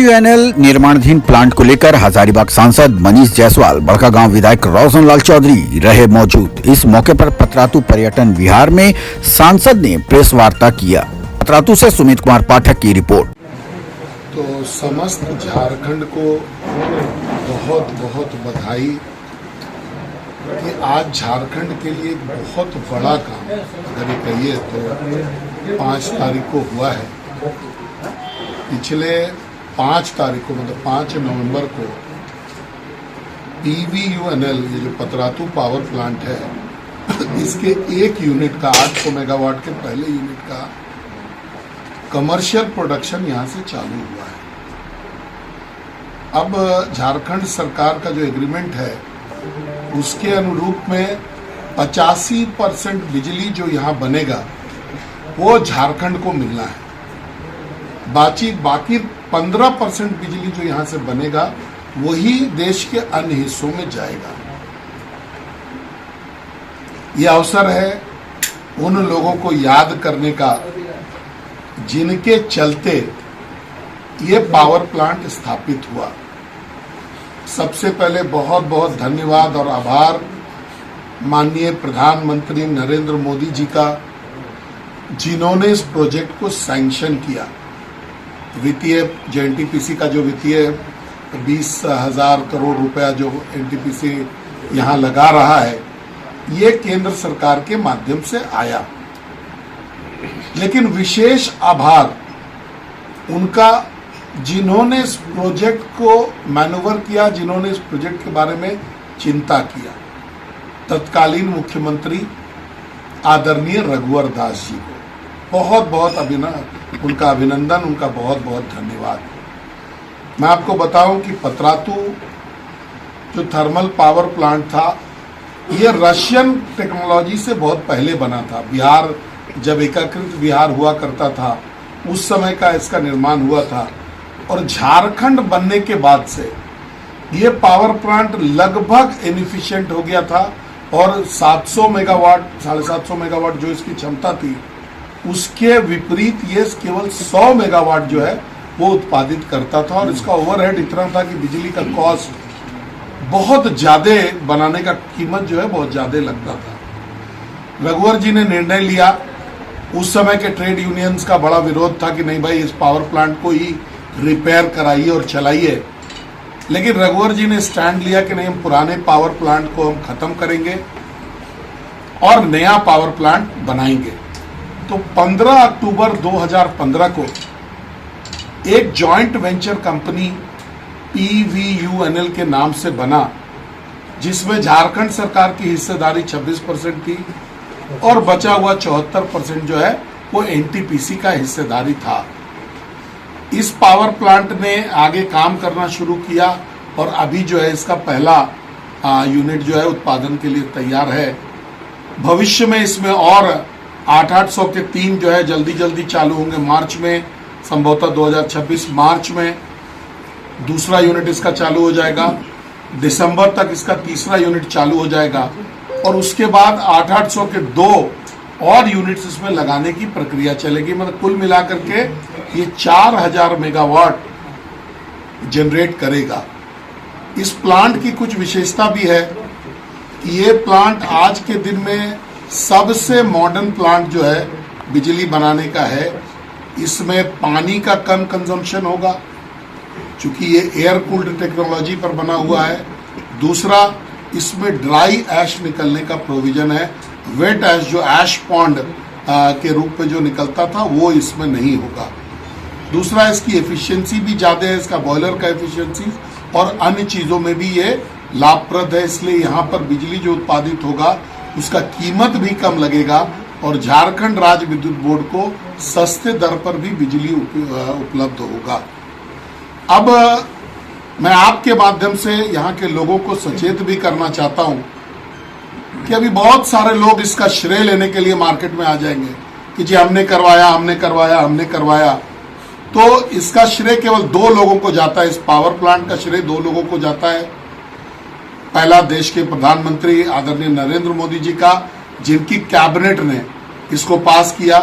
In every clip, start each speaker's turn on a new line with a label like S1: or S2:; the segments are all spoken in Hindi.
S1: पीवीयूएनएल निर्माणाधीन प्लांट को लेकर हजारीबाग सांसद मनीष जायसवाल, बड़कागांव विधायक रोशन लाल चौधरी रहे मौजूद। इस मौके पर पतरातू पर्यटन विहार में सांसद ने प्रेस वार्ता किया। पतरातू से सुमित कुमार पाठक की रिपोर्ट।
S2: तो समस्त झारखंड को बहुत बहुत बधाई कि आज झारखंड के लिए बहुत बड़ा काम, अगर ये कहिए तो 5 तारीख को हुआ है। पिछले 5 तारीख को मतलब 5 नवंबर को पीवीयूएनएल, ये जो पतरातू पावर प्लांट है, इसके एक यूनिट का 800 मेगावाट के पहले यूनिट का कमर्शियल प्रोडक्शन यहाँ से चालू हुआ है। अब झारखंड सरकार का जो एग्रीमेंट है उसके अनुरूप में 85% बिजली जो यहाँ बनेगा वो झारखंड को मिलना है। बाकी 15% बिजली जो यहाँ से बनेगा वही देश के अन्य हिस्सों में जाएगा। ये अवसर है उन लोगों को याद करने का जिनके चलते ये पावर प्लांट स्थापित हुआ। सबसे पहले बहुत बहुत धन्यवाद और आभार माननीय प्रधानमंत्री नरेंद्र मोदी जी का, जिन्होंने इस प्रोजेक्ट को सैंक्शन किया। वित्तीय जो एनटीपीसी का जो वित्तीय 20,000 करोड़ रुपया जो एनटीपीसी यहाँ लगा रहा है, ये केंद्र सरकार के माध्यम से आया। लेकिन विशेष आभार उनका जिन्होंने इस प्रोजेक्ट को मैन्यूवर किया, जिन्होंने इस प्रोजेक्ट के बारे में चिंता किया। तत्कालीन मुख्यमंत्री आदरणीय रघुवर दास जी को बहुत बहुत उनका अभिनंदन, उनका बहुत बहुत धन्यवाद। मैं आपको बताऊं कि पतरातू जो थर्मल पावर प्लांट था, ये रशियन टेक्नोलॉजी से बहुत पहले बना था। बिहार जब एकीकृत बिहार हुआ करता था उस समय का इसका निर्माण हुआ था, और झारखंड बनने के बाद से ये पावर प्लांट लगभग इनएफिशिएंट हो गया था, और 700 मेगावाट 750 मेगावाट जो इसकी क्षमता थी, उसके विपरीत ये केवल 100 मेगावाट जो है वो उत्पादित करता था। और इसका ओवरहेड इतना था कि बिजली का कॉस्ट बहुत ज्यादा, बनाने का कीमत जो है बहुत ज्यादा लगता था। रघुवर जी ने निर्णय लिया, उस समय के ट्रेड यूनियंस का बड़ा विरोध था कि नहीं भाई, इस पावर प्लांट को ही रिपेयर कराइए और चलाइए। लेकिन रघुवर जी ने स्टैंड लिया कि नहीं, हम पुराने पावर प्लांट को हम खत्म करेंगे और नया पावर प्लांट बनाएंगे। तो 15 अक्टूबर 2015 को एक जॉइंट वेंचर कंपनी पीवीयूएनएल के नाम से बना, जिसमें झारखंड सरकार की हिस्सेदारी 26% थी और बचा हुआ 74% जो है वो एनटीपीसी का हिस्सेदारी था। इस पावर प्लांट ने आगे काम करना शुरू किया और अभी जो है इसका पहला यूनिट जो है उत्पादन के लिए तैयार है। भविष्य में इसमें और 800 के 3 जो है जल्दी चालू होंगे। मार्च में, संभवतः 2026 मार्च में दूसरा यूनिट इसका चालू हो जाएगा। दिसंबर तक इसका तीसरा यूनिट चालू हो जाएगा, और उसके बाद 800 के 2 और यूनिट्स इसमें लगाने की प्रक्रिया चलेगी। मतलब कुल मिलाकर के ये 4000 मेगावाट जनरेट करेगा। इस प्लांट की कुछ विशेषता भी है कि ये प्लांट आज के दिन में सबसे मॉडर्न प्लांट जो है बिजली बनाने का है। इसमें पानी का कम कंजम्पशन होगा, क्योंकि ये एयर कूल्ड टेक्नोलॉजी पर बना हुआ है। दूसरा, इसमें ड्राई ऐश निकलने का प्रोविजन है। वेट ऐश जो ऐश पॉन्ड के रूप में जो निकलता था वो इसमें नहीं होगा। दूसरा, इसकी एफिशिएंसी भी ज़्यादा है, इसका बॉयलर का एफिशिएंसी और अन्य चीज़ों में भी ये लाभप्रद है। इसलिए यहाँ पर बिजली जो उत्पादित होगा उसका कीमत भी कम लगेगा, और झारखंड राज्य विद्युत बोर्ड को सस्ते दर पर भी बिजली उपलब्ध होगा। अब मैं आपके माध्यम से यहाँ के लोगों को सचेत भी करना चाहता हूँ कि अभी बहुत सारे लोग इसका श्रेय लेने के लिए मार्केट में आ जाएंगे कि जी हमने करवाया। तो इसका श्रेय केवल 2 लोगों को जाता है। इस पावर प्लांट का श्रेय 2 लोगों को जाता है। पहला, देश के प्रधानमंत्री आदरणीय नरेंद्र मोदी जी का, जिनकी कैबिनेट ने इसको पास किया,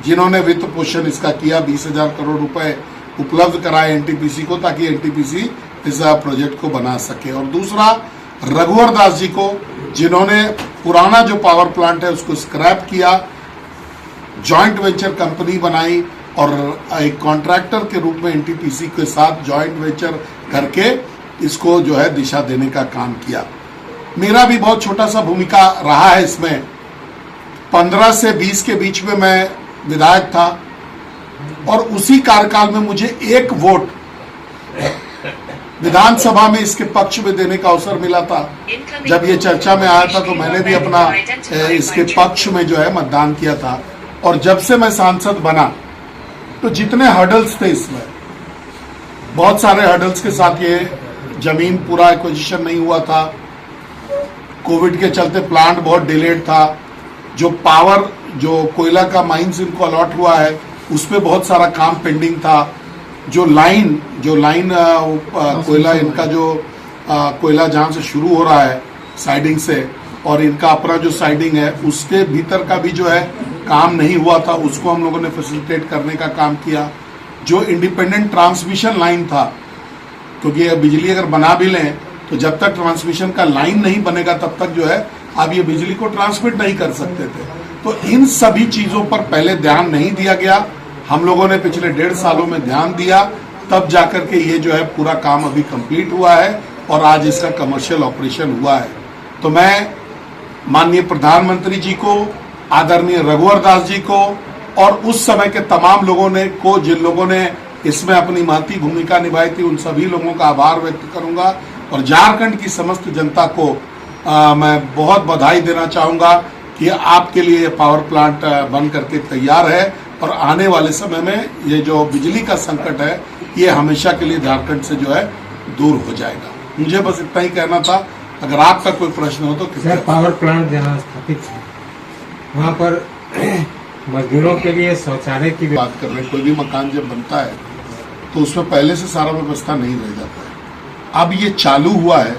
S2: जिन्होंने वित्त पोषण इसका किया। 20,000 करोड़ रुपए उपलब्ध कराए एनटीपीसी को, ताकि एनटीपीसी इस प्रोजेक्ट को बना सके। और दूसरा, रघुवर दास जी को, जिन्होंने पुराना जो पावर प्लांट है उसको स्क्रैप किया, जॉइंट वेंचर कंपनी बनाई और एक कॉन्ट्रैक्टर के रूप में एनटीपीसी के साथ जॉइंट वेंचर करके इसको जो है दिशा देने का काम किया। मेरा भी बहुत छोटा सा भूमिका रहा है इसमें। 15 से 20 के बीच में मैं विधायक था और उसी कार्यकाल में मुझे 1 वोट विधानसभा में इसके पक्ष में देने का अवसर मिला था। जब ये चर्चा में आया था तो मैंने भी अपना इसके पक्ष में जो है मतदान किया था। और जब से मैं सांसद बना तो जितने हर्डल्स थे इसमें, बहुत सारे हर्डल्स के साथ ये जमीन पूरा एक्विजिशन नहीं हुआ था, कोविड के चलते प्लांट बहुत डिलेड था, जो पावर जो कोयला का माइंस इनको अलॉट हुआ है उस पर बहुत सारा काम पेंडिंग था, जो लाइन कोयला इनका जो कोयला जहाँ से शुरू हो रहा है साइडिंग से और इनका अपना जो साइडिंग है उसके भीतर का भी जो है काम नहीं हुआ था, उसको हम लोगों ने फैसिलिटेट करने का काम किया। जो इंडिपेंडेंट ट्रांसमिशन लाइन था, क्योंकि बिजली अगर बना भी लें तो जब तक ट्रांसमिशन का लाइन नहीं बनेगा तब तक जो है आप ये बिजली को ट्रांसमिट नहीं कर सकते थे। तो इन सभी चीजों पर पहले ध्यान नहीं दिया गया। हम लोगों ने पिछले 1.5 सालों में ध्यान दिया, तब जाकर के ये जो है पूरा काम अभी कंप्लीट हुआ है और आज इसका कमर्शियल ऑपरेशन हुआ है। तो मैं माननीय प्रधानमंत्री जी को, आदरणीय रघुवर दास जी को और उस समय के तमाम लोगों ने जिन लोगों ने इसमें अपनी महती भूमिका निभाई थी, उन सभी लोगों का आभार व्यक्त करूंगा। और झारखंड की समस्त जनता को मैं बहुत बधाई देना चाहूंगा कि आपके लिए पावर प्लांट बन करके तैयार है और आने वाले समय में ये जो बिजली का संकट है ये हमेशा के लिए झारखंड से जो है दूर हो जाएगा। मुझे बस इतना ही कहना था। अगर आपका कोई प्रश्न हो तो।
S3: सर, पावर प्लांट जहाँ स्थापित है वहाँ पर मजदूरों के लिए शौचालय की
S2: बात कर रहे हैं। कोई भी मकान जब बनता है तो उसमें पहले से सारा व्यवस्था नहीं रह जाता है। अब ये चालू हुआ है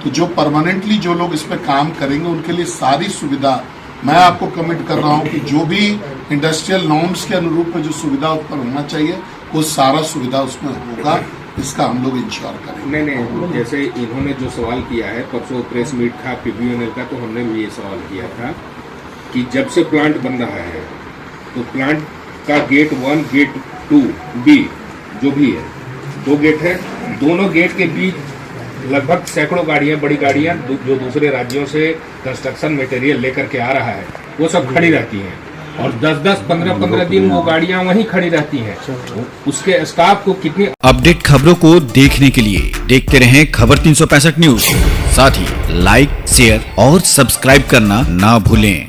S2: तो जो परमानेंटली जो लोग इस पे काम करेंगे उनके लिए सारी सुविधा मैं आपको कमिट कर रहा हूँ कि जो भी इंडस्ट्रियल नॉर्म्स के अनुरूप में जो सुविधा उस पर होना चाहिए वो सारा सुविधा उसमें होगा। इसका हम लोग इंश्योर करेंगे।
S4: नहीं, जैसे इन्होंने जो सवाल किया है, परसों प्रेस मीट था पीबीएनएल का, तो हमने भी ये सवाल किया था कि जब से प्लांट बन रहा है तो प्लांट का गेट 1, गेट 2, बी जो भी है, 2 गेट है, दोनों गेट के बीच लगभग सैकड़ों गाड़ियां, बड़ी गाड़ियां जो दूसरे राज्यों से कंस्ट्रक्शन मटेरियल लेकर के आ रहा है वो सब खड़ी रहती हैं और 10-10, 15-15 दिन वो गाड़ियां वहीं खड़ी रहती हैं। उसके स्टाफ को कितनी
S1: अपडेट खबरों को देखने के लिए देखते रहें खबर 365 न्यूज। साथ ही लाइक, शेयर और सब्सक्राइब करना ना भूलें।